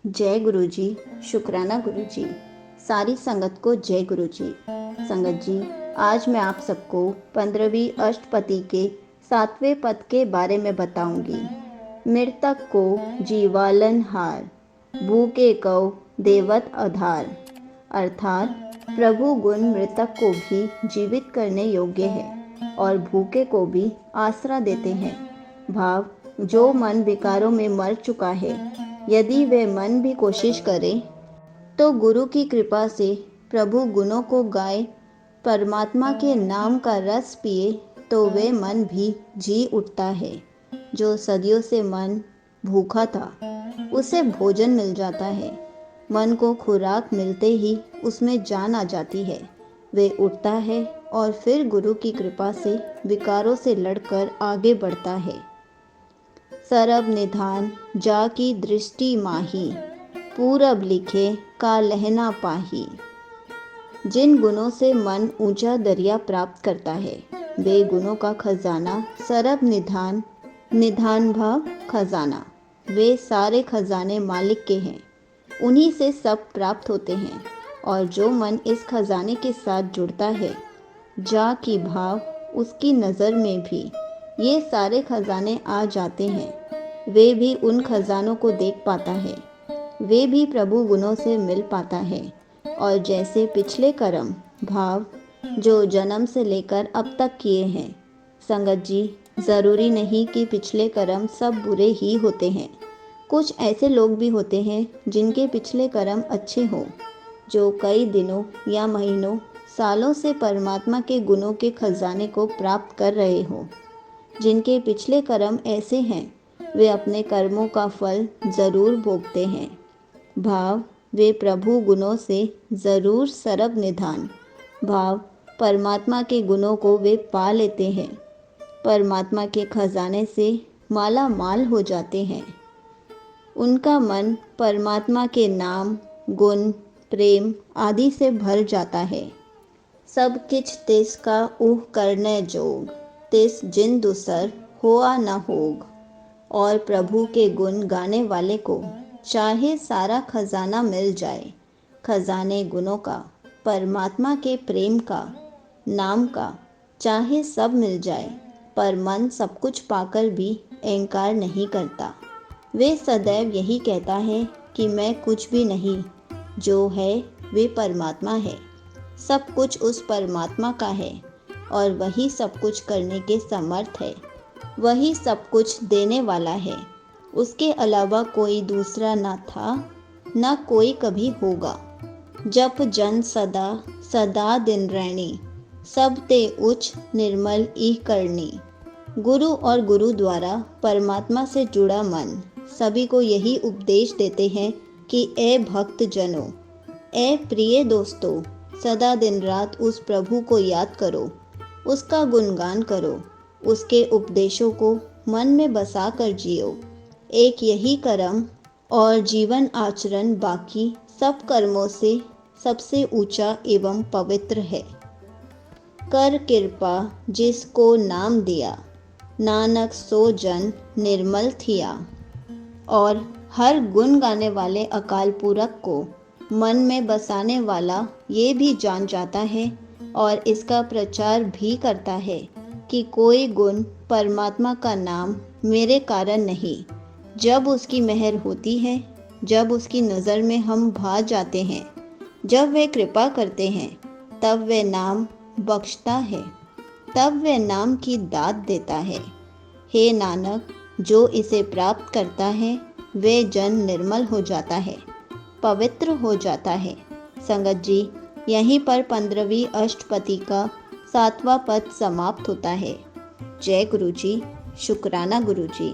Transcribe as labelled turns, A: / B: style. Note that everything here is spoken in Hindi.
A: जय गुरु जी। शुक्राना गुरु जी। सारी संगत को जय गुरु जी। संगत जी, आज मैं आप सबको 15वीं अष्टपदी के 7वें पद के बारे में बताऊंगी। मृतक को जीवालनहार, भूखे को देवत आधार। अर्थात प्रभु गुण मृतक को भी जीवित करने योग्य है और भूखे को भी आसरा देते हैं। भाव, जो मन विकारों में मर चुका है, यदि वह मन भी कोशिश करे तो गुरु की कृपा से प्रभु गुणों को गाए, परमात्मा के नाम का रस पिए तो वह मन भी जी उठता है। जो सदियों से मन भूखा था, उसे भोजन मिल जाता है। मन को खुराक मिलते ही उसमें जान आ जाती है। वे उठता है और फिर गुरु की कृपा से विकारों से लड़कर आगे बढ़ता है। सरब निधान जा की दृष्टि माही, पूरब लिखे का लहना पाही। जिन गुणों से मन ऊंचा दरिया प्राप्त करता है, वे गुणों का खजाना सरब निधान, निधान भाव खजाना, वे सारे खजाने मालिक के हैं। उन्हीं से सब प्राप्त होते हैं। और जो मन इस खजाने के साथ जुड़ता है, जा की भाव, उसकी नज़र में भी ये सारे खजाने आ जाते हैं। वे भी उन खजानों को देख पाता है, वे भी प्रभु गुणों से मिल पाता है। और जैसे पिछले कर्म भाव जो जन्म से लेकर अब तक किए हैं, संगत जी, ज़रूरी नहीं कि पिछले कर्म सब बुरे ही होते हैं। कुछ ऐसे लोग भी होते हैं जिनके पिछले कर्म अच्छे हों, जो कई दिनों या महीनों सालों से परमात्मा के गुणों के खजाने को प्राप्त कर रहे हों। जिनके पिछले कर्म ऐसे हैं, वे अपने कर्मों का फल ज़रूर भोगते हैं। भाव, वे प्रभु गुणों से ज़रूर सरब निधान भाव, परमात्मा के गुणों को वे पा लेते हैं। परमात्मा के खजाने से माला माल हो जाते हैं। उनका मन परमात्मा के नाम, गुण, प्रेम आदि से भर जाता है। सब किछ तिस का ऊह करने जोग, तिस जिन दुसर होआ न होग। और प्रभु के गुण गाने वाले को चाहे सारा खजाना मिल जाए, खजाने गुणों का, परमात्मा के प्रेम का, नाम का, चाहे सब मिल जाए, पर मन सब कुछ पाकर भी अहंकार नहीं करता। वे सदैव यही कहता है कि मैं कुछ भी नहीं, जो है वे परमात्मा है। सब कुछ उस परमात्मा का है और वही सब कुछ करने के समर्थ है। वही सब कुछ देने वाला है। उसके अलावा कोई दूसरा न था, न कोई कभी होगा। जप जन सदा सदा दिन रैणी, सब ते उच्च निर्मल ई करनी। गुरु और गुरु द्वारा परमात्मा से जुड़ा मन सभी को यही उपदेश देते हैं कि ए भक्त जनों, ए प्रिय दोस्तों, सदा दिन रात उस प्रभु को याद करो, उसका गुणगान करो, उसके उपदेशों को मन में बसा कर जियो। एक यही कर्म और जीवन आचरण बाकी सब कर्मों से सबसे ऊंचा एवं पवित्र है। कर कृपा जिसको नाम दिया, नानक सो जन निर्मल थिया। और हर गुण गाने वाले अकाल पुरख को मन में बसाने वाला ये भी जान जाता है और इसका प्रचार भी करता है कि कोई गुण परमात्मा का नाम मेरे कारण नहीं। जब उसकी मेहर होती है, जब उसकी नज़र में हम भा जाते हैं, जब वे कृपा करते हैं, तब वे नाम बख्शता है, तब वे नाम की दात देता है। हे नानक, जो इसे प्राप्त करता है, वे जन निर्मल हो जाता है, पवित्र हो जाता है। संगत जी, यहीं पर 15वीं अष्टपदी का 7वां पद समाप्त होता है। जय गुरु जी। शुक्राना गुरु जी।